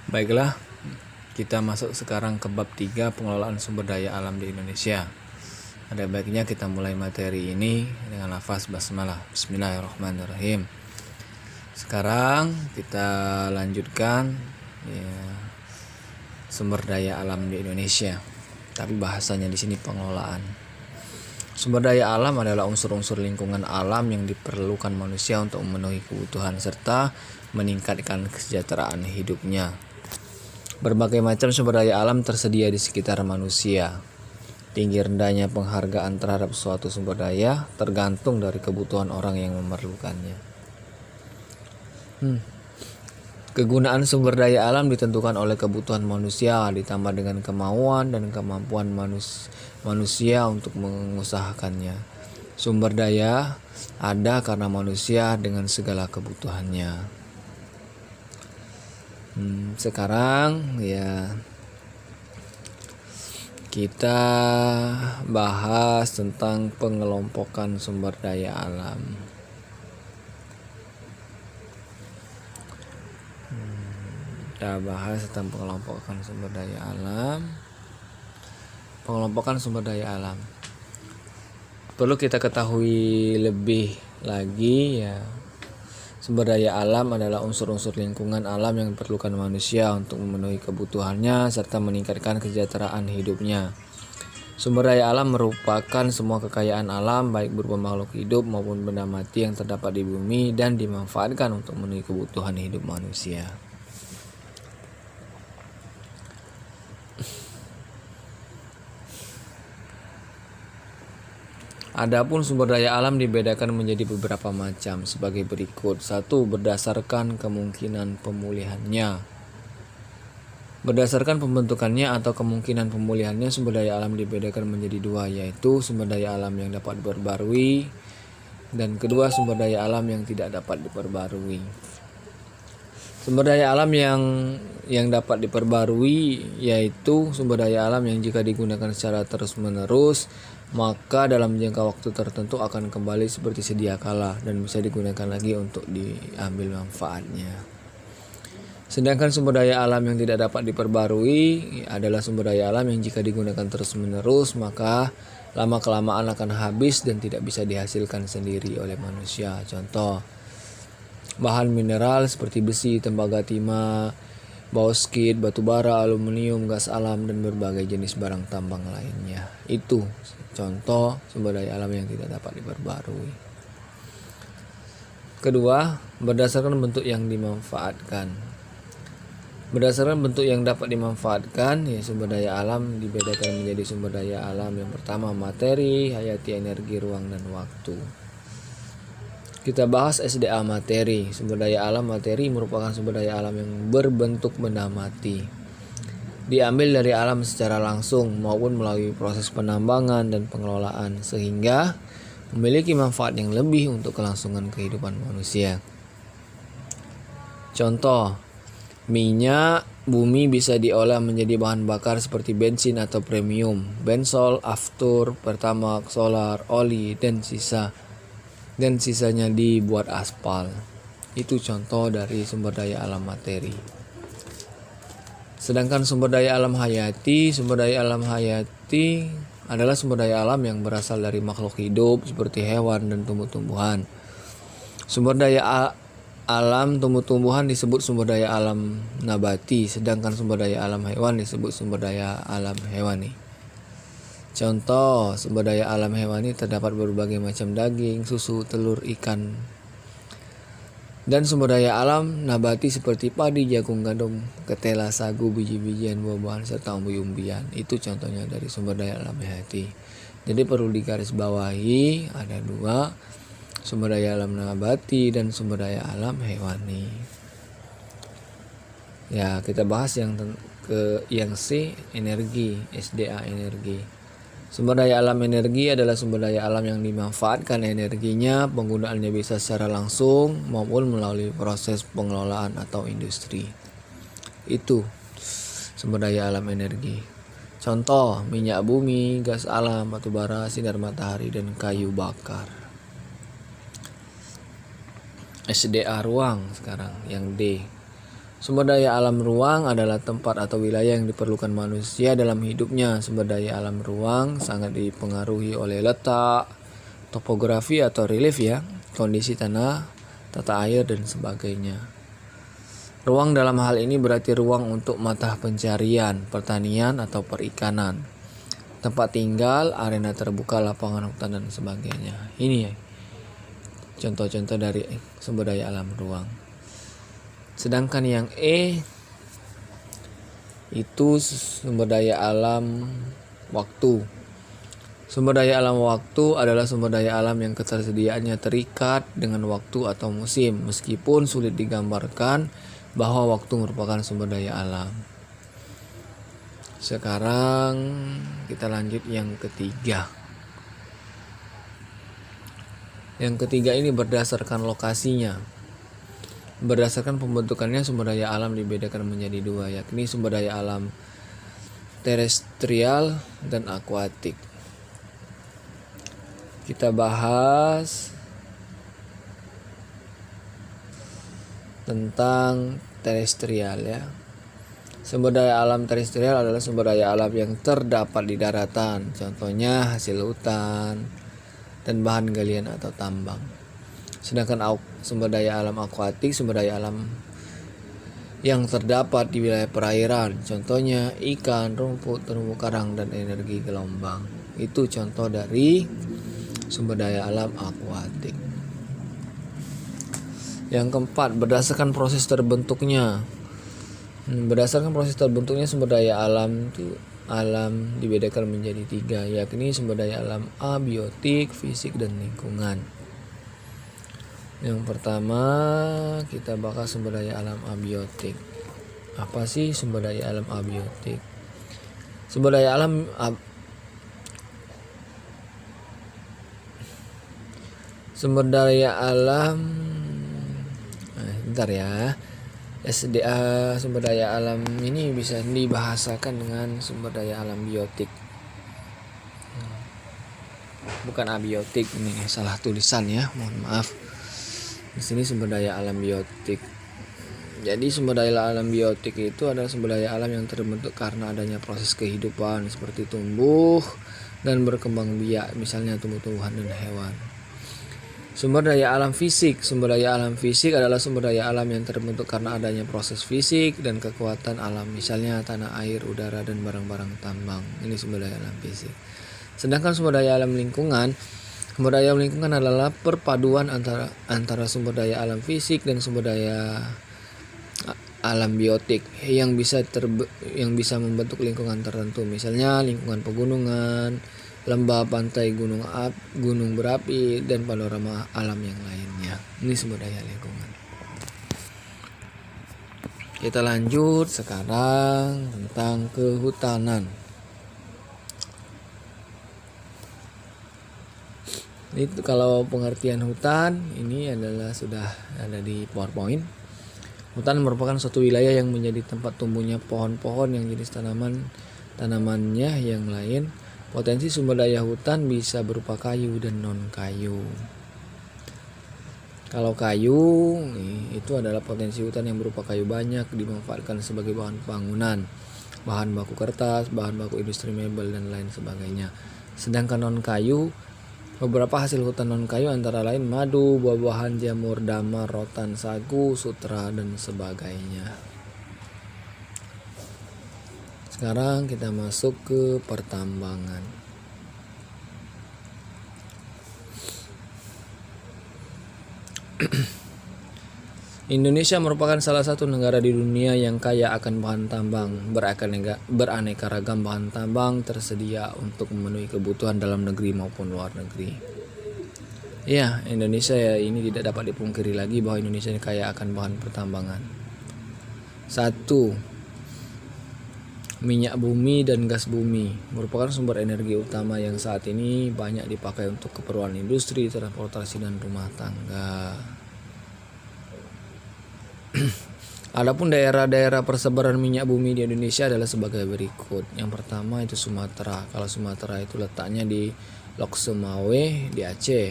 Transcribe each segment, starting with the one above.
Baiklah, kita masuk sekarang ke bab 3 pengelolaan sumber daya alam di Indonesia. Ada baiknya kita mulai materi ini dengan lafaz basmalah. Bismillahirrahmanirrahim. Sekarang kita lanjutkan sumber daya alam di Indonesia. Tapi bahasanya di sini pengelolaan. Sumber daya alam adalah unsur-unsur lingkungan alam yang diperlukan manusia untuk memenuhi kebutuhan serta meningkatkan kesejahteraan hidupnya. Berbagai macam sumber daya alam tersedia di sekitar manusia. Tinggi rendahnya penghargaan terhadap suatu sumber daya tergantung dari kebutuhan orang yang memerlukannya. Kegunaan sumber daya alam ditentukan oleh kebutuhan manusia ditambah dengan kemauan dan kemampuan manusia untuk mengusahakannya. Sumber daya ada karena manusia dengan segala kebutuhannya. Sekarang kita bahas tentang pengelompokan sumber daya alam. Kita bahas tentang pengelompokan sumber daya alam. Pengelompokan sumber daya alam. Perlu kita ketahui lebih lagi sumber daya alam adalah unsur-unsur lingkungan alam yang diperlukan manusia untuk memenuhi kebutuhannya serta meningkatkan kesejahteraan hidupnya. Sumber daya alam merupakan semua kekayaan alam baik berupa makhluk hidup maupun benda mati yang terdapat di bumi dan dimanfaatkan untuk memenuhi kebutuhan hidup manusia. Adapun sumber daya alam dibedakan menjadi beberapa macam sebagai berikut. 1. Berdasarkan kemungkinan pemulihannya. Berdasarkan pembentukannya atau kemungkinan pemulihannya, sumber daya alam dibedakan menjadi 2, yaitu sumber daya alam yang dapat diperbarui dan kedua sumber daya alam yang tidak dapat diperbarui. Sumber daya alam yang dapat diperbarui yaitu sumber daya alam yang jika digunakan secara terus-menerus maka dalam jangka waktu tertentu akan kembali seperti sedia kala dan bisa digunakan lagi untuk diambil manfaatnya. Sedangkan sumber daya alam yang tidak dapat diperbarui adalah sumber daya alam yang jika digunakan terus-menerus maka lama-kelamaan akan habis dan tidak bisa dihasilkan sendiri oleh manusia. Contoh, bahan mineral seperti besi, tembaga timah, bauksit, batu bara, aluminium, gas alam, dan berbagai jenis barang tambang lainnya. Itu contoh sumber daya alam yang tidak dapat diperbarui. Kedua, berdasarkan bentuk yang dimanfaatkan. Berdasarkan bentuk yang dapat dimanfaatkan, sumber daya alam dibedakan menjadi sumber daya alam yang pertama materi, hayati, energi, ruang, dan waktu. Kita bahas SDA materi. Sumber daya alam materi merupakan sumber daya alam yang berbentuk benda mati. Diambil dari alam secara langsung maupun melalui proses penambangan dan pengelolaan sehingga memiliki manfaat yang lebih untuk kelangsungan kehidupan manusia. Contoh, minyak bumi bisa diolah menjadi bahan bakar seperti bensin atau premium, bensol, aftur, pertamax, solar, oli, dan sisanya dibuat aspal. Itu contoh dari sumber daya alam materi. Sedangkan sumber daya alam hayati adalah sumber daya alam yang berasal dari makhluk hidup seperti hewan dan tumbuh-tumbuhan. Sumber daya alam tumbuh-tumbuhan disebut sumber daya alam nabati, sedangkan sumber daya alam hewan disebut sumber daya alam hewani. Contoh, sumber daya alam hewani terdapat berbagai macam daging, susu, telur, ikan. Dan sumber daya alam nabati seperti padi, jagung, gandum, ketela, sagu, biji-bijian, buah-buahan, serta umbi-umbian. Itu contohnya dari sumber daya alam hayati. Jadi perlu digarisbawahi ada 2, sumber daya alam nabati dan sumber daya alam hewani. Kita bahas yang C, energi, SDA energi. Sumber daya alam energi adalah sumber daya alam yang dimanfaatkan energinya, penggunaannya bisa secara langsung maupun melalui proses pengelolaan atau industri. Itu sumber daya alam energi. Contoh, minyak bumi, gas alam, batu bara, sinar matahari, dan kayu bakar. SDA ruang sekarang yang D. Sumber daya alam ruang adalah tempat atau wilayah yang diperlukan manusia dalam hidupnya. Sumber daya alam ruang sangat dipengaruhi oleh letak, topografi atau relief ya, kondisi tanah, tata air dan sebagainya. Ruang dalam hal ini berarti ruang untuk mata pencarian, pertanian atau perikanan, tempat tinggal, arena terbuka, lapangan hutan dan sebagainya. Ini ya contoh-contoh dari sumber daya alam ruang. Sedangkan yang E itu sumber daya alam waktu. Sumber daya alam waktu adalah sumber daya alam yang ketersediaannya terikat dengan waktu atau musim, meskipun sulit digambarkan bahwa waktu merupakan sumber daya alam. Sekarang kita lanjut yang ketiga. Yang ketiga ini berdasarkan lokasinya. Berdasarkan pembentukannya, sumber daya alam dibedakan menjadi dua, yakni sumber daya alam terestrial dan akuatik. Kita bahas tentang terestrial ya. Sumber daya alam terestrial adalah sumber daya alam yang terdapat di daratan, contohnya hasil hutan dan bahan galian atau tambang. Sedangkan sumber daya alam akuatik, sumber daya alam yang terdapat di wilayah perairan, contohnya ikan, rumput, terumbu karang, dan energi gelombang. Itu contoh dari sumber daya alam akuatik. Yang keempat, berdasarkan proses terbentuknya. Berdasarkan proses terbentuknya sumber daya alam itu dibedakan menjadi tiga, yakni sumber daya alam abiotik, fisik, dan lingkungan. Yang pertama kita bahas sumber daya alam abiotik. Apa sih sumber daya alam abiotik? Sumber daya alam bentar ya. SDA sumber daya alam ini bisa dibahasakan dengan sumber daya alam biotik. Bukan abiotik, ini salah tulisan ya, mohon maaf. Di sini sumber daya alam biotik. Jadi sumber daya alam biotik itu adalah sumber daya alam yang terbentuk karena adanya proses kehidupan seperti tumbuh dan berkembang biak, misalnya tumbuh-tumbuhan dan hewan. Sumber daya alam fisik. Sumber daya alam fisik adalah sumber daya alam yang terbentuk karena adanya proses fisik dan kekuatan alam, misalnya tanah, air, udara, dan barang-barang tambang. Ini sumber daya alam fisik. Sedangkan sumber daya alam lingkungan. Sumber daya alam lingkungan adalah perpaduan antara sumber daya alam fisik dan sumber daya alam biotik yang bisa membentuk lingkungan tertentu, misalnya lingkungan pegunungan, lembah, pantai, gunung berapi, dan panorama alam yang lainnya. Ini sumber daya lingkungan. Kita lanjut sekarang tentang kehutanan. Itu kalau pengertian hutan ini adalah sudah ada di PowerPoint. Hutan merupakan suatu wilayah yang menjadi tempat tumbuhnya pohon-pohon yang jenis tanamannya yang lain. Potensi sumber daya hutan bisa berupa kayu dan non-kayu. Kalau kayu itu adalah potensi hutan yang berupa kayu banyak dimanfaatkan sebagai bahan bangunan, bahan baku kertas, bahan baku industri mebel dan lain sebagainya. Sedangkan non-kayu, beberapa hasil hutan non-kayu antara lain madu, buah-buahan, jamur, damar, rotan, sagu, sutra, dan sebagainya. Sekarang kita masuk ke pertambangan. Indonesia merupakan salah satu negara di dunia yang kaya akan bahan tambang. Beraneka ragam bahan tambang tersedia untuk memenuhi kebutuhan dalam negeri maupun luar negeri. Ya, Indonesia ya ini tidak dapat dipungkiri lagi bahwa Indonesia ini kaya akan bahan pertambangan. 1. Minyak bumi dan gas bumi merupakan sumber energi utama yang saat ini banyak dipakai untuk keperluan industri, transportasi, dan rumah tangga. Adapun daerah-daerah persebaran minyak bumi di Indonesia adalah sebagai berikut. Yang pertama itu Sumatera. Kalau Sumatera itu letaknya di Lok Sumawe di Aceh.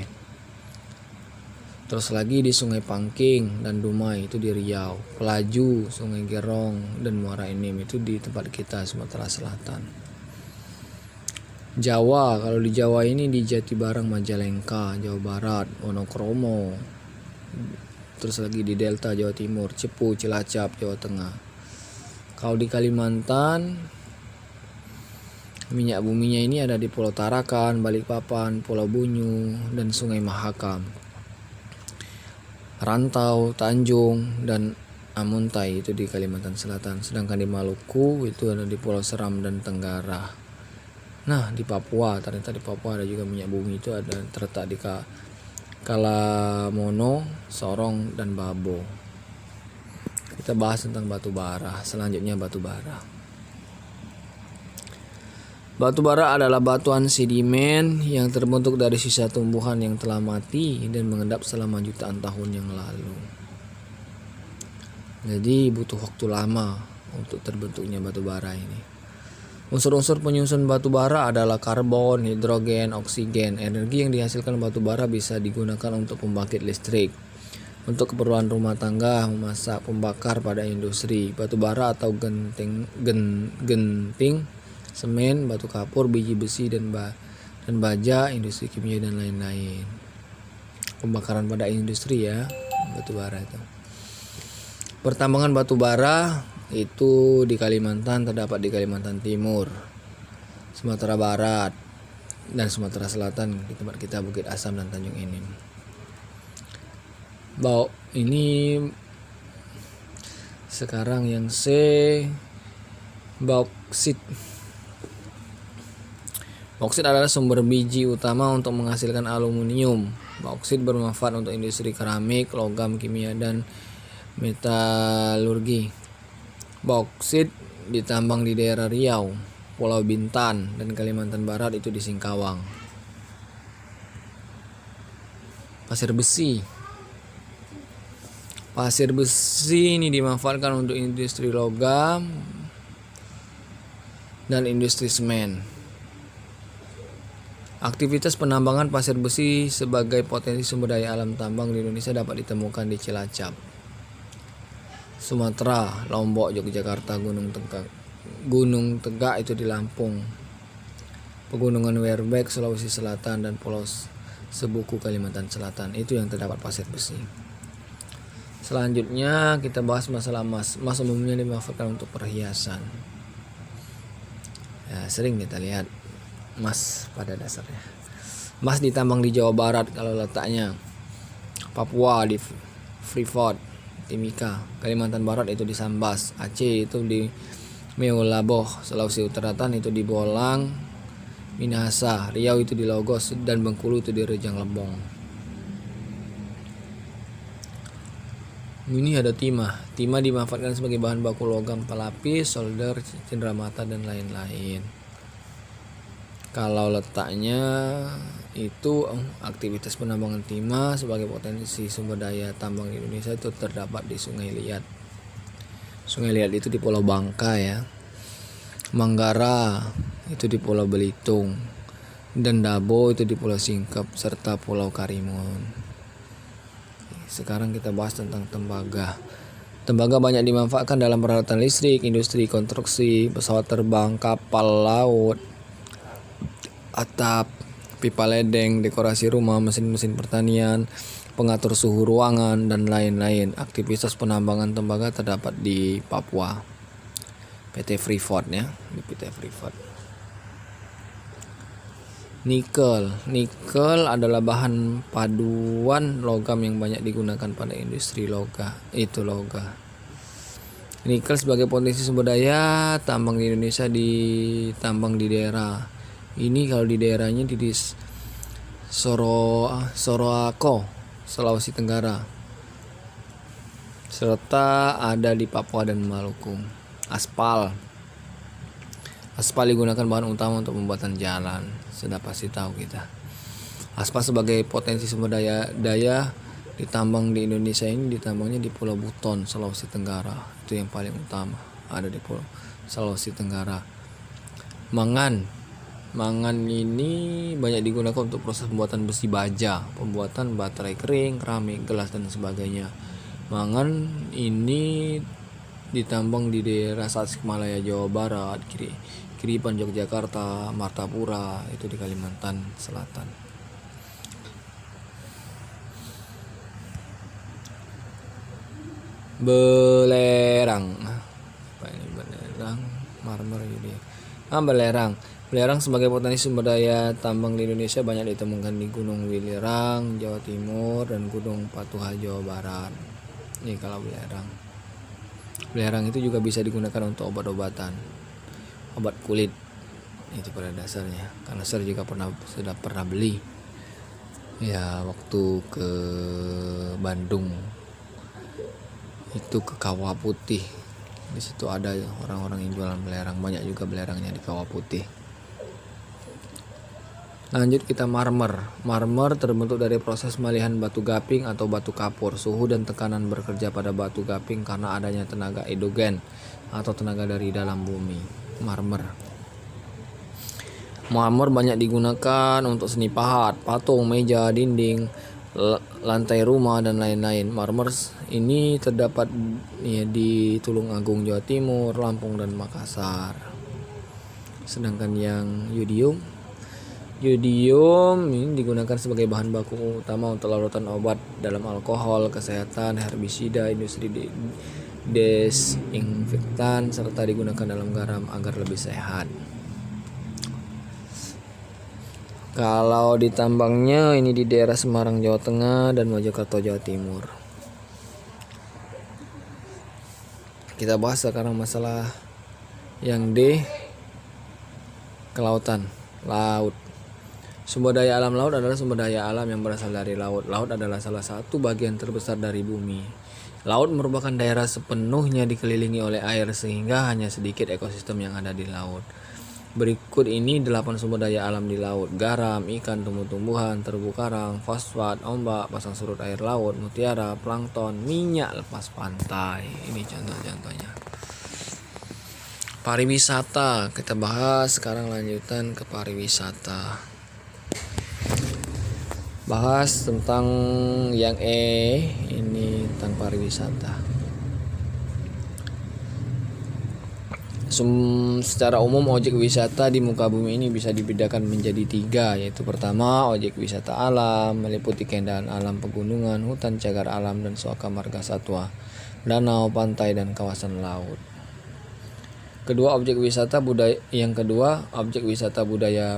Terus lagi di Sungai Pangking dan Dumai itu di Riau. Pelaju, Sungai Gerong dan Muara Enim itu di tempat kita Sumatera Selatan. Jawa, kalau di Jawa ini di Jatibarang, Majalengka, Jawa Barat, Wonokromo. Terus lagi di Delta Jawa Timur, Cepu, Cilacap, Jawa Tengah. Kalau di Kalimantan, minyak buminya ini ada di Pulau Tarakan, Balikpapan, Pulau Bunyu, dan Sungai Mahakam, Rantau, Tanjung, dan Amuntai itu di Kalimantan Selatan. Sedangkan di Maluku itu ada di Pulau Seram dan Tenggara. Nah, di Papua, ternyata di Papua ada juga minyak bumi, itu ada terletak di Kalamono, Sorong, dan Babo. Kita bahas tentang batu bara. Selanjutnya batu bara. Batu bara adalah batuan sedimen yang terbentuk dari sisa tumbuhan yang telah mati dan mengendap selama jutaan tahun yang lalu. Jadi butuh waktu lama untuk terbentuknya batu bara ini. Unsur-unsur penyusun batu bara adalah karbon, hidrogen, oksigen. Energi yang dihasilkan batu bara bisa digunakan untuk pembangkit listrik, untuk keperluan rumah tangga, memasak, pembakar pada industri. Batu bara atau genting, semen, batu kapur, biji besi dan baja, industri kimia dan lain-lain. Pembakaran pada industri ya, batu bara itu. Pertambangan batu bara itu di Kalimantan terdapat di Kalimantan Timur, Sumatera Barat, dan Sumatera Selatan di tempat kita Bukit Asam dan Tanjung Enim. Ini sekarang yang C, bauksit. Bauksit adalah sumber biji utama untuk menghasilkan aluminium. Bauksit bermanfaat untuk industri keramik, logam kimia, dan metalurgi. Bauksit ditambang di daerah Riau, Pulau Bintan, dan Kalimantan Barat itu di Singkawang. Pasir besi. Pasir besi ini dimanfaatkan untuk industri logam dan industri semen. Aktivitas penambangan pasir besi sebagai potensi sumber daya alam tambang di Indonesia dapat ditemukan di Cilacap, Sumatera, Lombok, Yogyakarta, Gunung Tegak itu di Lampung, Pegunungan Werbek, Sulawesi Selatan, dan Pulau Sebuku, Kalimantan Selatan. Itu yang terdapat pasir besi. Selanjutnya kita bahas masalah emas. Emas umumnya dimanfaatkan untuk perhiasan. Ya, sering kita lihat emas pada dasarnya. Emas ditambang di Jawa Barat kalau letaknya. Papua di Freeport, Timika. Kalimantan Barat itu di Sambas. Aceh itu di Meulaboh. Sulawesi Utara itu di Bolang, Minahasa. Riau itu di Logos, dan Bengkulu itu di Rejang Lebong. Ini ada timah. Timah dimanfaatkan sebagai bahan baku logam pelapis, solder, cenderamata, dan lain-lain. Kalau letaknya itu aktivitas penambangan timah sebagai potensi sumber daya tambang di Indonesia itu terdapat di Sungai Liat. Sungai Liat itu di Pulau Bangka ya. Manggara itu di Pulau Belitung, dan Dabo itu di Pulau Singkep serta Pulau Karimun. Sekarang kita bahas tentang tembaga. Tembaga banyak dimanfaatkan dalam peralatan listrik, industri konstruksi, pesawat terbang, kapal laut, atap, pipa ledeng, dekorasi rumah, mesin-mesin pertanian, pengatur suhu ruangan, dan lain-lain. Aktivitas penambangan tembaga terdapat di Papua. PT Freeport ya, di PT Freeport. Nikel adalah bahan paduan logam yang banyak digunakan pada industri loga. Nikel sebagai potensi sumber daya tambang di Indonesia ditambang di daerah ini. Kalau di daerahnya di Sorowako, Sulawesi Tenggara, serta ada di Papua dan Maluku. Aspal digunakan bahan utama untuk pembuatan jalan. Sudah pasti tahu kita. Aspal sebagai potensi sumber daya ditambang di Indonesia ini, ditambangnya di Pulau Buton, Sulawesi Tenggara. Itu yang paling utama, ada di Pulau Sulawesi Tenggara. Mangan Mangan ini banyak digunakan untuk proses pembuatan besi baja, pembuatan baterai kering, keramik, gelas dan sebagainya. Mangan ini ditambang di daerah Tasikmalaya, Jawa Barat, Kiripan, Yogyakarta, Martapura, itu di Kalimantan Selatan. Belerang. Apa ini belerang? Marmer jadi. Belerang sebagai potensi sumber daya tambang di Indonesia banyak ditemukan di Gunung Welirang, Jawa Timur, dan Gunung Patuha, Jawa Barat. Ini kalau belerang. Belerang itu juga bisa digunakan untuk obat-obatan, obat kulit. Itu pada dasarnya. Karena saya juga sudah pernah beli. Ya, waktu ke Bandung. Itu ke Kawah Putih. Di situ ada orang-orang yang jualan belerang, banyak juga belerangnya di Kawah Putih. Lanjut kita marmer. Marmer terbentuk dari proses melihan batu gaping atau batu kapur. Suhu dan tekanan bekerja pada batu gaping karena adanya tenaga endogen atau tenaga dari dalam bumi. Marmer banyak digunakan untuk seni pahat, patung, meja, dinding, lantai rumah dan lain-lain. Marmer ini terdapat di Tulungagung, Jawa Timur, Lampung dan Makassar. Sedangkan yang yodium ini digunakan sebagai bahan baku utama untuk larutan obat dalam alkohol, kesehatan, herbisida, industri desinfektan, serta digunakan dalam garam agar lebih sehat. Kalau ditambangnya ini di daerah Semarang, Jawa Tengah, dan Mojokerto, Jawa Timur. Kita bahas sekarang masalah yang D, kelautan, laut. Sumber daya alam laut adalah sumber daya alam yang berasal dari laut. Laut adalah salah satu bagian terbesar dari bumi. Laut merupakan daerah sepenuhnya dikelilingi oleh air sehingga hanya sedikit ekosistem yang ada di laut. Berikut ini 8 sumber daya alam di laut: garam, ikan, tumbuh-tumbuhan, terumbu karang, fosfat, ombak, pasang surut air laut, mutiara, plankton, minyak lepas pantai. Ini contoh-contohnya. Pariwisata, kita bahas sekarang lanjutan ke pariwisata. Bahas tentang yang ini tentang pariwisata. Secara umum objek wisata di muka bumi ini bisa dibedakan menjadi 3, yaitu pertama objek wisata alam, meliputi keindahan alam, pegunungan, hutan, cagar alam, dan suaka marga satwa, danau, pantai, dan kawasan laut. Kedua, objek wisata budaya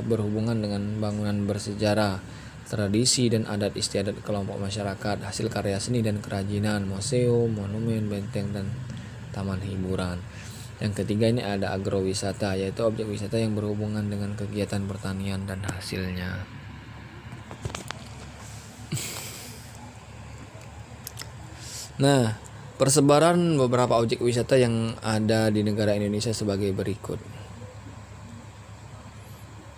berhubungan dengan bangunan bersejarah, tradisi dan adat istiadat kelompok masyarakat, hasil karya seni dan kerajinan, museum, monumen, benteng, dan taman hiburan. Yang ketiga ini ada agrowisata, yaitu objek wisata yang berhubungan dengan kegiatan pertanian dan hasilnya. Nah, persebaran beberapa objek wisata yang ada di negara Indonesia sebagai berikut.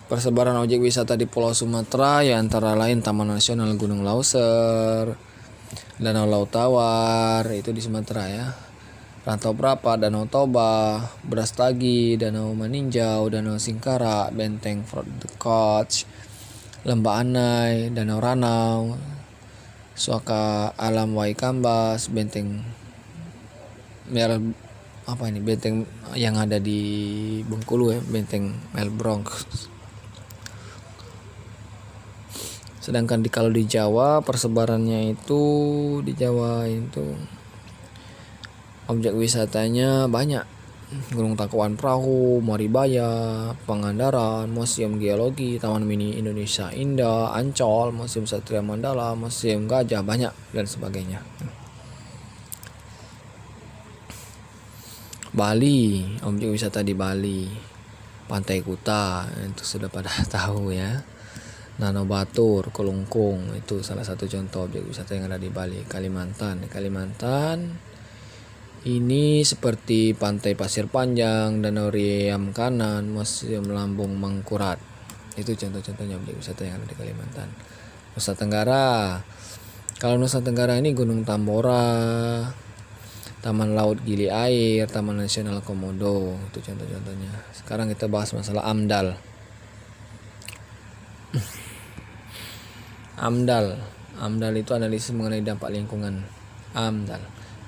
Persebaran objek wisata di Pulau Sumatera ya antara lain Taman Nasional Gunung Lauser, Danau Laut Tawar, itu di Sumatera ya. Rantau Prapat, Danau Toba, Brastagi, Danau Maninjau, Danau Singkara, Benteng Fort de Koch, Lembah Anai, Danau Ranau, Suaka Alam Waikambas, Benteng benteng yang ada di Bengkulu ya, Benteng Melbronx. Sedangkan kalau di Jawa persebarannya itu di Jawa itu objek wisatanya banyak. Gunung Tangkuban Perahu, Maribaya, Pangandaran, Museum Geologi, Taman Mini Indonesia Indah, Ancol, Museum Satria Mandala, Museum Gajah, banyak dan sebagainya. Bali, objek wisata di Bali, Pantai Kuta, itu sudah pada tahu ya. Danau Batur, Kelungkung, itu salah satu contoh objek wisata yang ada di Bali. Kalimantan ini seperti Pantai Pasir Panjang, Danau Riam Kanan, Museum Lambung Mangkurat. Itu contoh-contohnya objek wisata yang ada di Kalimantan. Nusa Tenggara, kalau Nusa Tenggara ini Gunung Tambora, Taman Laut Gili Air, Taman Nasional Komodo, itu contoh-contohnya. Sekarang kita bahas masalah AMDAL. AMDAL. AMDAL itu analisis mengenai dampak lingkungan. AMDAL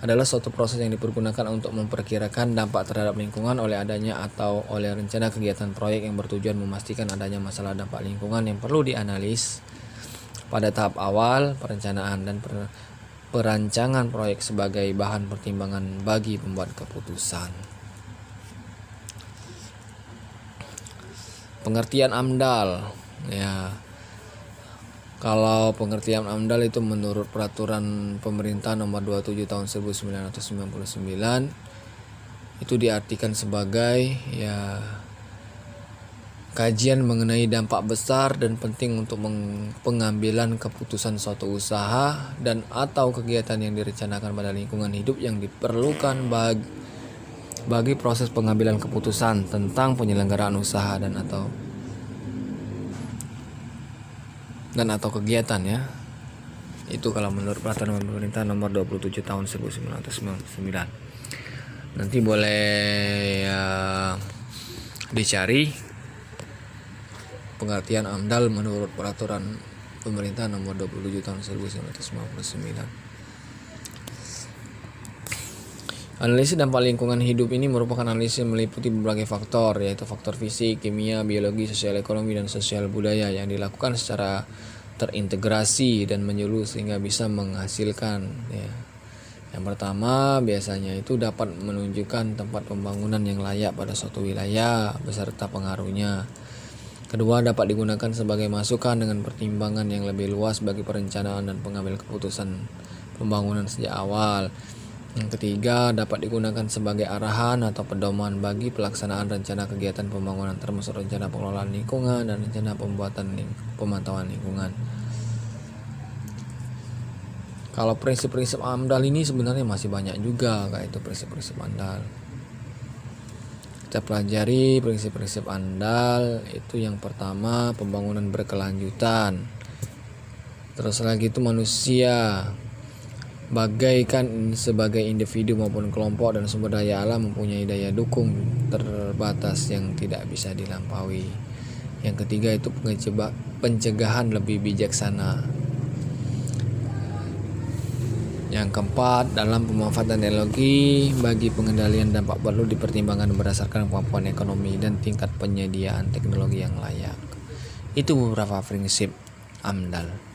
adalah suatu proses yang dipergunakan untuk memperkirakan dampak terhadap lingkungan oleh adanya atau oleh rencana kegiatan proyek yang bertujuan memastikan adanya masalah dampak lingkungan yang perlu dianalis pada tahap awal perencanaan dan perancangan proyek sebagai bahan pertimbangan bagi pembuat keputusan. Pengertian AMDAL, ya. Kalau pengertian AMDAL itu menurut peraturan pemerintah nomor 27 tahun 1999 itu diartikan sebagai ya kajian mengenai dampak besar dan penting untuk pengambilan keputusan suatu usaha dan atau kegiatan yang direncanakan pada lingkungan hidup yang diperlukan bagi proses pengambilan keputusan tentang penyelenggaraan usaha dan atau kegiatan, ya. Itu kalau menurut peraturan pemerintah nomor 27 tahun 1999. Nanti boleh ya, dicari pengertian AMDAL menurut peraturan pemerintah nomor 27 tahun 1999. Analisis dampak lingkungan hidup ini merupakan analisis yang meliputi berbagai faktor, yaitu faktor fisik, kimia, biologi, sosial ekonomi, dan sosial budaya yang dilakukan secara terintegrasi dan menyeluruh sehingga bisa menghasilkan, ya. Yang pertama, biasanya itu dapat menunjukkan tempat pembangunan yang layak pada suatu wilayah beserta pengaruhnya. Kedua, dapat digunakan sebagai masukan dengan pertimbangan yang lebih luas bagi perencanaan dan pengambil keputusan pembangunan sejak awal. Yang ketiga, dapat digunakan sebagai arahan atau pedoman bagi pelaksanaan rencana kegiatan pembangunan termasuk rencana pengelolaan lingkungan dan rencana pemantauan lingkungan. Kalau prinsip-prinsip AMDAL ini sebenarnya masih banyak juga, kayak itu prinsip-prinsip AMDAL. Kita pelajari prinsip-prinsip AMDAL. Itu yang pertama, pembangunan berkelanjutan. Terus lagi itu manusia bagaikan sebagai individu maupun kelompok dan sumber daya alam mempunyai daya dukung terbatas yang tidak bisa dilampaui. Yang ketiga itu pencegahan lebih bijaksana. Yang keempat, dalam pemanfaatan teknologi bagi pengendalian dampak perlu dipertimbangkan berdasarkan kemampuan ekonomi dan tingkat penyediaan teknologi yang layak. Itu beberapa prinsip AMDAL.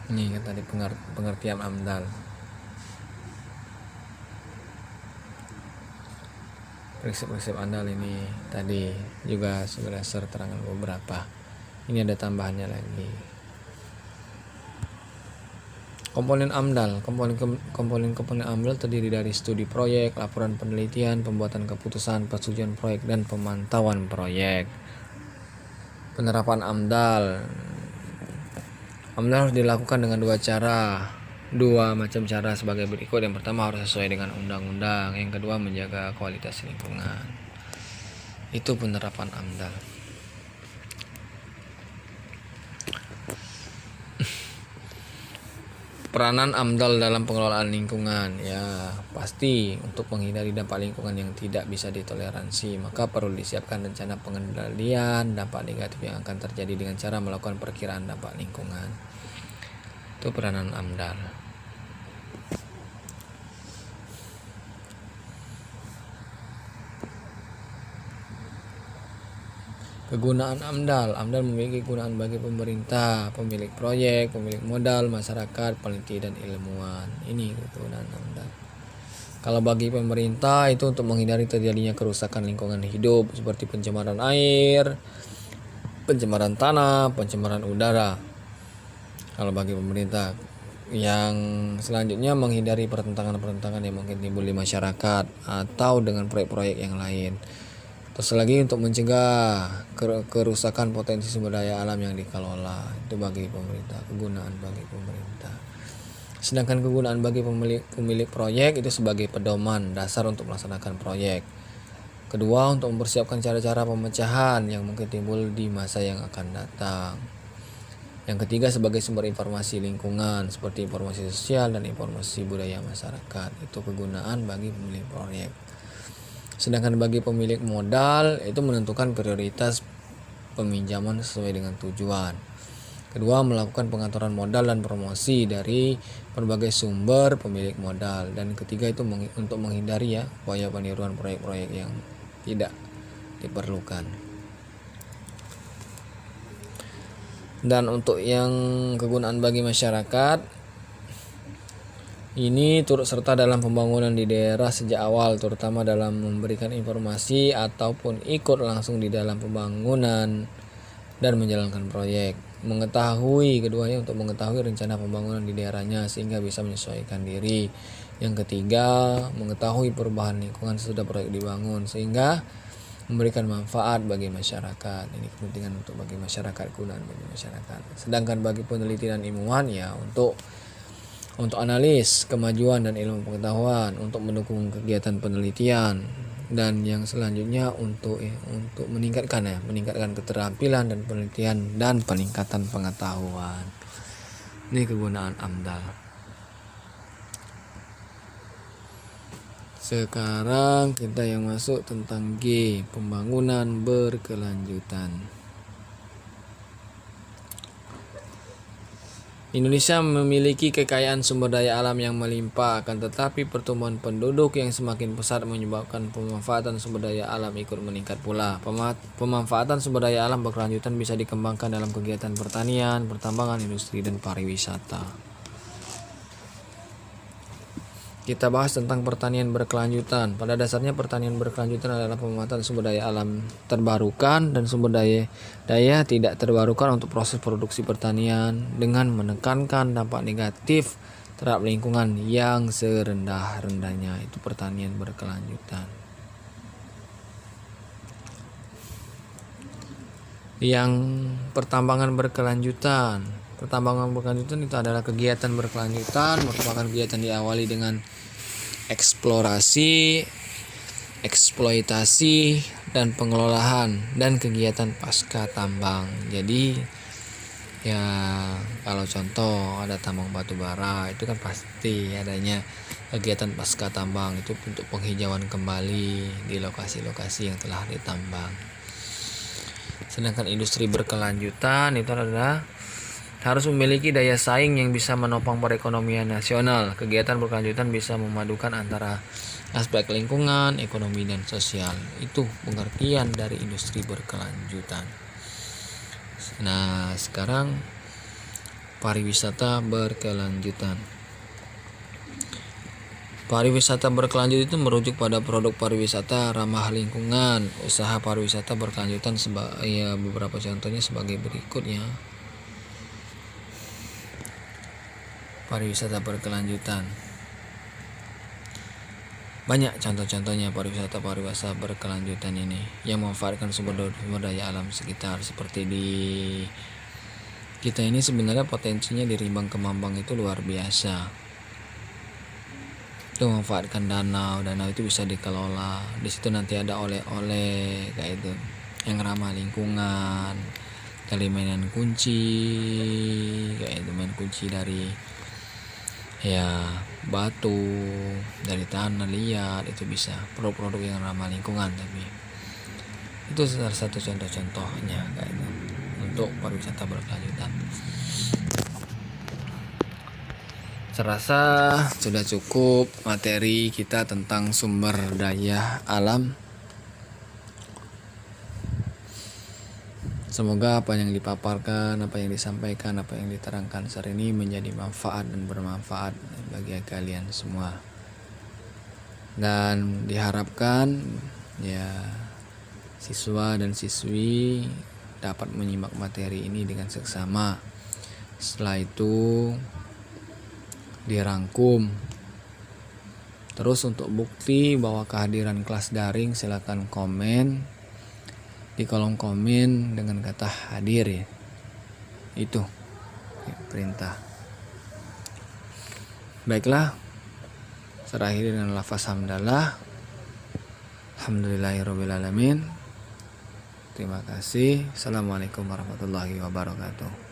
Ini kan tadi pengertian AMDAL. Prinsip-prinsip AMDAL ini tadi juga sudah terangkan beberapa. Ini ada tambahannya lagi. Komponen AMDAL. Komponen AMDAL terdiri dari studi proyek, laporan penelitian, pembuatan keputusan, persetujuan proyek, dan pemantauan proyek. Penerapan AMDAL. AMDAL harus dilakukan dengan dua macam cara sebagai berikut. Yang pertama, harus sesuai dengan undang-undang. Yang kedua, menjaga kualitas lingkungan. Itu penerapan AMDAL. Peranan AMDAL dalam pengelolaan lingkungan, ya pasti untuk menghindari dampak lingkungan yang tidak bisa ditoleransi, maka perlu disiapkan rencana pengendalian dampak negatif yang akan terjadi dengan cara melakukan perkiraan dampak lingkungan. Itu peranan AMDAL. Kegunaan AMDAL. AMDAL memiliki kegunaan bagi pemerintah, pemilik proyek, pemilik modal, masyarakat, peneliti, dan ilmuwan. Ini kegunaan AMDAL. Kalau bagi pemerintah itu untuk menghindari terjadinya kerusakan lingkungan hidup seperti pencemaran air, pencemaran tanah, pencemaran udara. Kalau bagi pemerintah, yang selanjutnya menghindari pertentangan-pertentangan yang mungkin timbul di masyarakat atau dengan proyek-proyek yang lain. Terus lagi untuk mencegah kerusakan potensi sumber daya alam yang dikelola. Itu bagi pemerintah, kegunaan bagi pemerintah. Sedangkan kegunaan bagi pemilik proyek itu sebagai pedoman dasar untuk melaksanakan proyek. Kedua, untuk mempersiapkan cara-cara pemecahan yang mungkin timbul di masa yang akan datang. Yang ketiga, sebagai sumber informasi lingkungan seperti informasi sosial dan informasi budaya masyarakat. Itu kegunaan bagi pemilik proyek. Sedangkan bagi pemilik modal itu menentukan prioritas peminjaman sesuai dengan tujuan. Kedua, melakukan pengaturan modal dan promosi dari berbagai sumber pemilik modal. Dan ketiga itu untuk menghindari upaya peniruan proyek-proyek yang tidak diperlukan. Dan untuk yang kegunaan bagi masyarakat, ini turut serta dalam pembangunan di daerah sejak awal, terutama dalam memberikan informasi ataupun ikut langsung di dalam pembangunan dan menjalankan proyek. Keduanya untuk mengetahui rencana pembangunan di daerahnya sehingga bisa menyesuaikan diri. Yang ketiga, mengetahui perubahan lingkungan sesudah proyek dibangun sehingga memberikan manfaat bagi masyarakat. Ini kepentingan untuk bagi masyarakat, gunaan bagi masyarakat. Sedangkan bagi peneliti dan ilmuwan untuk analis kemajuan dan ilmu pengetahuan, untuk mendukung kegiatan penelitian, dan yang selanjutnya untuk meningkatkan keterampilan dan penelitian dan peningkatan pengetahuan. Ini kegunaan AMDAL. Sekarang kita yang masuk tentang G, pembangunan berkelanjutan. Indonesia memiliki kekayaan sumber daya alam yang melimpah, akan tetapi pertumbuhan penduduk yang semakin pesat menyebabkan pemanfaatan sumber daya alam ikut meningkat pula. Pemanfaatan sumber daya alam berkelanjutan bisa dikembangkan dalam kegiatan pertanian, pertambangan, industri, dan pariwisata. Kita bahas tentang pertanian berkelanjutan. Pada dasarnya pertanian berkelanjutan adalah pemanfaatan sumber daya alam terbarukan dan sumber daya tidak terbarukan untuk proses produksi pertanian dengan menekankan dampak negatif terhadap lingkungan yang serendah-rendahnya. Itu pertanian berkelanjutan. Yang pertambangan berkelanjutan. Pertambangan berkelanjutan itu adalah kegiatan berkelanjutan, merupakan kegiatan diawali dengan eksplorasi, eksploitasi, dan pengelolaan dan kegiatan pasca tambang. Jadi kalau contoh ada tambang batu bara, itu kan pasti adanya kegiatan pasca tambang, itu untuk penghijauan kembali di lokasi-lokasi yang telah ditambang. Sedangkan industri berkelanjutan itu adalah harus memiliki daya saing yang bisa menopang perekonomian nasional. Kegiatan berkelanjutan bisa memadukan antara aspek lingkungan, ekonomi, dan sosial. Itu pengertian dari industri berkelanjutan. Nah, sekarang pariwisata berkelanjutan. Pariwisata berkelanjutan itu merujuk pada produk pariwisata ramah lingkungan. Usaha pariwisata berkelanjutan beberapa contohnya sebagai berikutnya. Pariwisata berkelanjutan, banyak contoh-contohnya pariwisata berkelanjutan ini yang memanfaatkan sumber daya alam sekitar. Seperti di kita ini sebenarnya potensinya di Rimbang Kemambang itu luar biasa. Itu memanfaatkan danau itu bisa dikelola. Di situ nanti ada oleh-oleh kayak itu yang ramah lingkungan, dari mainan kunci kayak itu, main kunci dari batu, dari tanah liat, itu bisa produk-produk yang ramah lingkungan. Tapi itu salah satu contoh-contohnya kayak itu untuk pariwisata berkelanjutan. Serasa sudah cukup materi kita tentang sumber daya alam. Semoga apa yang dipaparkan, apa yang disampaikan, apa yang diterangkan saat ini menjadi manfaat dan bermanfaat bagi kalian semua. Dan diharapkan siswa dan siswi dapat menyimak materi ini dengan seksama. Setelah itu dirangkum. Terus untuk bukti bahwa kehadiran kelas daring, silakan komen di kolom komen dengan kata hadir itu perintah. Baiklah, terakhir dengan lafaz hamdalah. Alhamdulillahirobbilalamin. Terima kasih. Assalamualaikum warahmatullahi wabarakatuh.